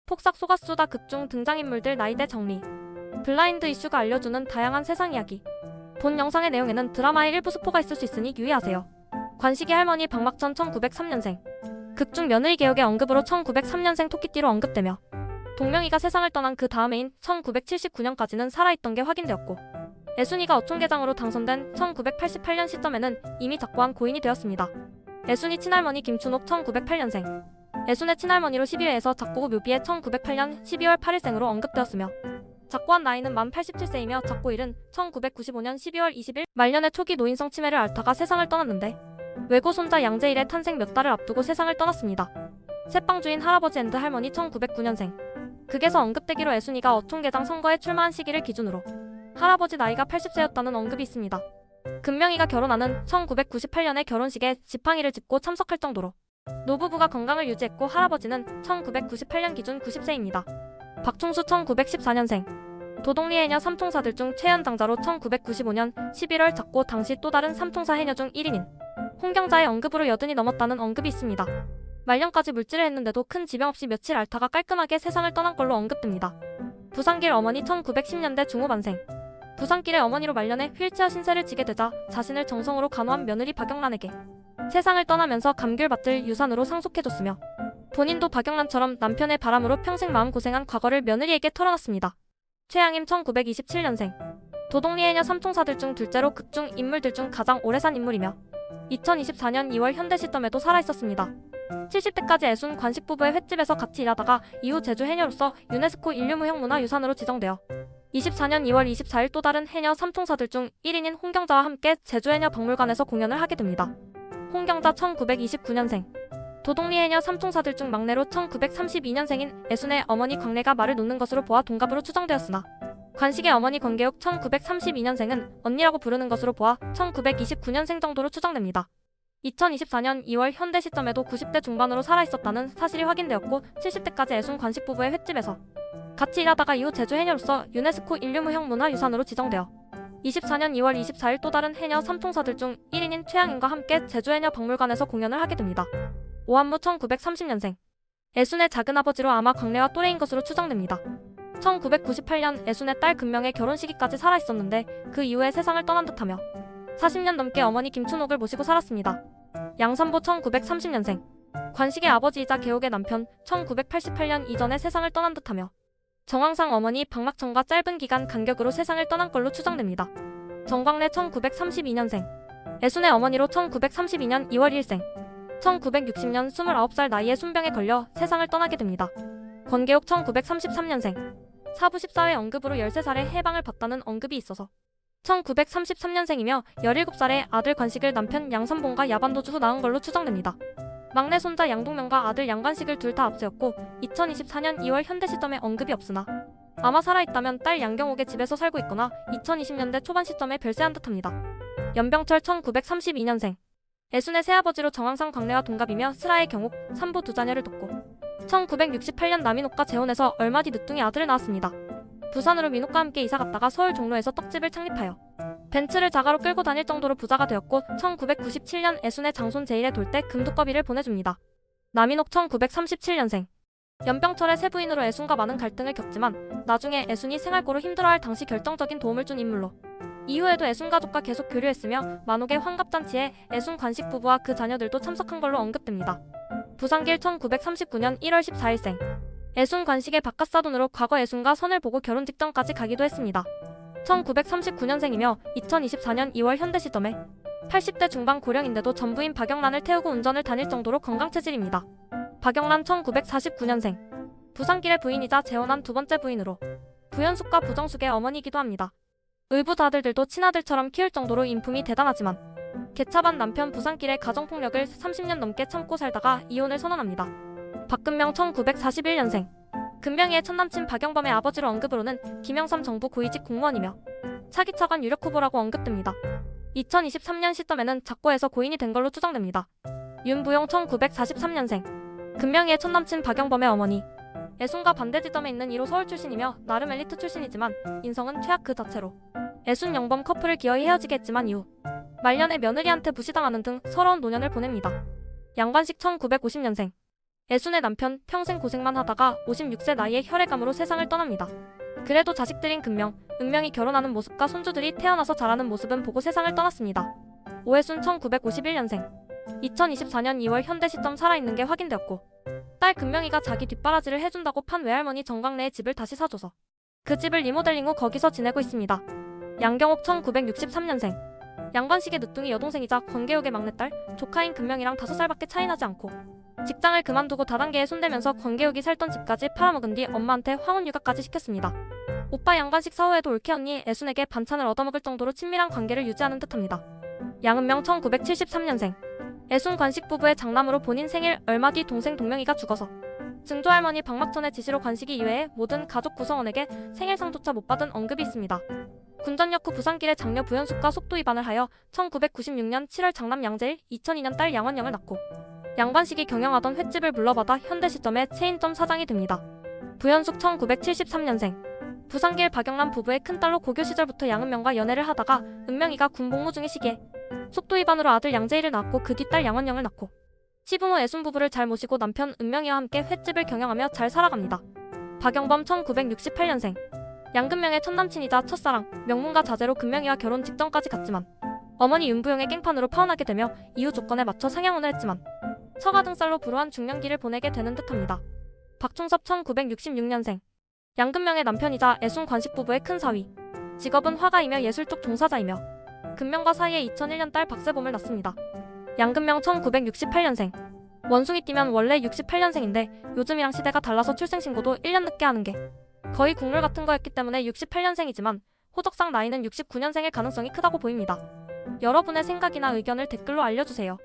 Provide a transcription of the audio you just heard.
폭삭 속았수다 극중 등장인물들 나이대 정리, 블라인드 이슈가 알려주는 다양한 세상 이야기. 본 영상의 내용에는 드라마의 일부 스포가 있을 수 있으니 유의하세요. 관식이 할머니 박막천 1903년생. 극중 며느리 개혁의 언급으로 1903년생 토끼띠로 언급되며 동명이가 세상을 떠난 그 다음해인 1979년까지는 살아있던 게 확인되었고, 애순이가 어촌계장으로 당선된 1988년 시점에는 이미 작고한 고인이 되었습니다. 애순이 친할머니 김춘옥 1908년생. 애순의 친할머니로 11회에서 작고후 묘비에 1908년 12월 8일생으로 언급되었으며 작고한 나이는 만 87세이며 작고일은 1995년 12월 20일 말년의 초기 노인성 치매를 앓다가 세상을 떠났는데 외고 손자 양재일의 탄생 몇 달을 앞두고 세상을 떠났습니다. 새빵주인 할아버지 앤드 할머니 1909년생. 극에서 언급되기로 애순이가 어촌계장 선거에 출마한 시기를 기준으로 할아버지 나이가 80세였다는 언급이 있습니다. 금명이가 결혼하는 1998년의 결혼식에 지팡이를 짚고 참석할 정도로 노부부가 건강을 유지했고 할아버지는 1998년 기준 90세입니다. 박충수 1914년생. 도동리 해녀 삼총사들 중 최연장자로 1995년 11월 작고 당시 또 다른 삼총사 해녀 중 1인인 홍경자의 언급으로 80이 넘었다는 언급이 있습니다. 말년까지 물질을 했는데도 큰 지병 없이 며칠 앓다가 깔끔하게 세상을 떠난 걸로 언급됩니다. 부산길 어머니 1910년대 중후반생. 부산길의 어머니로 말년에 휠체어 신세를 지게 되자 자신을 정성으로 간호한 며느리 박영란에게 세상을 떠나면서 감귤밭을 유산으로 상속해줬으며 본인도 박영란처럼 남편의 바람으로 평생 마음고생한 과거를 며느리에게 털어놨습니다. 최양임 1927년생. 도동리 해녀 삼총사들 중 둘째로 극중 인물들 중 가장 오래 산 인물이며 2024년 2월 현대 시점에도 살아있었습니다. 70대까지 애순 관식 부부의 횟집에서 같이 일하다가 이후 제주 해녀로서 유네스코 인류무형문화유산으로 지정되어 24년 2월 24일 또 다른 해녀 삼총사들 중 1인인 홍경자와 함께 제주해녀 박물관에서 공연을 하게 됩니다. 홍경자 1929년생. 도동리 해녀 삼총사들 중 막내로 1932년생인 애순의 어머니 광래가 말을 놓는 것으로 보아 동갑으로 추정되었으나 관식의 어머니 권계욱 1932년생은 언니라고 부르는 것으로 보아 1929년생 정도로 추정됩니다. 2024년 2월 현대 시점에도 90대 중반으로 살아있었다는 사실이 확인되었고 70대까지 애순 관식 부부의 횟집에서 같이 일하다가 이후 제주 해녀로서 유네스코 인류무형문화유산으로 지정되어 24년 2월 24일 또 다른 해녀 삼총사들 중 1인인 최양임과 함께 제주해녀 박물관에서 공연을 하게 됩니다. 오한무 1930년생. 애순의 작은아버지로 아마 광래와 또래인 것으로 추정됩니다. 1998년 애순의 딸 금명의 결혼시기까지 살아있었는데 그 이후에 세상을 떠난 듯하며 40년 넘게 어머니 김춘옥을 모시고 살았습니다. 양산보 1930년생. 관식의 아버지이자 개옥의 남편 1988년 이전에 세상을 떠난 듯하며 정황상 어머니 박막천과 짧은 기간 간격으로 세상을 떠난 걸로 추정됩니다. 정광래 1932년생. 애순의 어머니로 1932년 2월 1생. 1960년 29살 나이에 순병에 걸려 세상을 떠나게 됩니다. 권계옥 1933년생. 사부 14회 언급으로 13살에 해방을 받다는 언급이 있어서 1933년생이며 17살에 아들 관식을 남편 양선봉과 야반도주 후 낳은 걸로 추정됩니다. 막내 손자 양동명과 아들 양관식을 둘 다 앞세웠고 2024년 2월 현대 시점에 언급이 없으나 아마 살아있다면 딸 양경옥의 집에서 살고 있거나 2020년대 초반 시점에 별세한 듯합니다. 연병철 1932년생. 애순의 새아버지로 정황상 광래와 동갑이며 슬아의 경옥, 삼부 두 자녀를 뒀고 1968년 남인옥과 재혼해서 얼마 뒤 늦둥이 아들을 낳았습니다. 부산으로 민옥과 함께 이사갔다가 서울 종로에서 떡집을 창립하여 벤츠를 자가로 끌고 다닐 정도로 부자가 되었고 1997년 애순의 장손 제일의 돌 때 금두꺼비를 보내줍니다. 남인옥 1937년생. 연병철의 새 부인으로 애순과 많은 갈등을 겪지만 나중에 애순이 생활고로 힘들어할 당시 결정적인 도움을 준 인물로 이후에도 애순 가족과 계속 교류했으며 만옥의 환갑잔치에 애순 관식 부부와 그 자녀들도 참석한 걸로 언급됩니다. 부산길 1939년 1월 14일생. 애순 관식의 바깥사돈으로 과거 애순과 선을 보고 결혼 직전까지 가기도 했습니다. 1939년생이며 2024년 2월 현대 시점에 80대 중반 고령인데도 전부인 박영란을 태우고 운전을 다닐 정도로 건강체질입니다. 박영란 1949년생. 부산길의 부인이자 재혼한 두 번째 부인으로 부현숙과 부정숙의 어머니이기도 합니다. 의붓 아들들도 친아들처럼 키울 정도로 인품이 대단하지만 개차반 남편 부산길의 가정폭력을 30년 넘게 참고 살다가 이혼을 선언합니다. 박근명 1941년생. 금명이의 첫남친 박영범의 아버지로 언급으로는 김영삼 정부 고위직 공무원이며 차기 차관 유력 후보라고 언급됩니다. 2023년 시점에는 작고에서 고인이 된 걸로 추정됩니다. 윤부용 1943년생. 금명이의 첫남친 박영범의 어머니. 애순과 반대 지점에 있는 1호 서울 출신이며 나름 엘리트 출신이지만 인성은 최악 그 자체로 애순 영범 커플을 기어이 헤어지게 했지만 이후 말년에 며느리한테 부시당하는 등 서러운 노년을 보냅니다. 양관식 1950년생. 애순의 남편 평생 고생만 하다가 56세 나이에 혈액암으로 세상을 떠납니다. 그래도 자식들인 금명, 은명이 결혼하는 모습과 손주들이 태어나서 자라는 모습은 보고 세상을 떠났습니다. 오애순 1951년생. 2024년 2월 현대 시점 살아있는 게 확인되었고, 딸 금명이가 자기 뒷바라지를 해준다고 판 외할머니 정강래의 집을 다시 사줘서 그 집을 리모델링 후 거기서 지내고 있습니다. 양경옥 1963년생. 양관식의 늦둥이 여동생이자 권계욱의 막내딸, 조카인 금명이랑 5살밖에 차이 나지 않고 직장을 그만두고 다단계에 손대면서 권계욱이 살던 집까지 팔아먹은 뒤 엄마한테 황혼 육아까지 시켰습니다. 오빠 양관식 사후에도 올케 언니 애순에게 반찬을 얻어먹을 정도로 친밀한 관계를 유지하는 듯합니다. 양은명 1973년생. 애순 관식 부부의 장남으로 본인 생일 얼마 뒤 동생 동명이가 죽어서 증조할머니 박막천의 지시로 관식이 이외에 모든 가족 구성원에게 생일상조차 못 받은 언급이 있습니다. 군전역 후 부산길에 장녀 부연숙과 속도 위반을 하여 1996년 7월 장남 양재일, 2002년 딸 양원영을 낳고 양관식이 경영하던 횟집을 물러받아 현대 시점에 체인점 사장이 됩니다. 부연숙 1973년생. 부산길 박영남 부부의 큰딸로 고교 시절부터 양은명과 연애를 하다가 은명이가 군 복무 중의 시기에 속도 위반으로 아들 양재일을 낳았고 그 뒤 딸 양원영을 낳고 시부모 애순 부부를 잘 모시고 남편 은명이와 함께 횟집을 경영하며 잘 살아갑니다. 박영범 1968년생. 양금명의 첫남친이자 첫사랑, 명문가 자제로 금명이와 결혼 직전까지 갔지만 어머니 윤부용의 깽판으로 파혼하게 되며 이후 조건에 맞춰 상향혼을 했지만 처가등살로 불우한 중년기를 보내게 되는 듯합니다. 박충섭 1966년생. 양금명의 남편이자 애순 관식 부부의 큰 사위. 직업은 화가이며 예술 쪽 종사자이며 금명과 사이에 2001년 딸 박세봄을 낳습니다. 양금명 1968년생. 원숭이 띠면 원래 68년생인데 요즘이랑 시대가 달라서 출생신고도 1년 늦게 하는 게 거의 국룰 같은 거였기 때문에 68년생이지만 호적상 나이는 69년생일 가능성이 크다고 보입니다. 여러분의 생각이나 의견을 댓글로 알려주세요.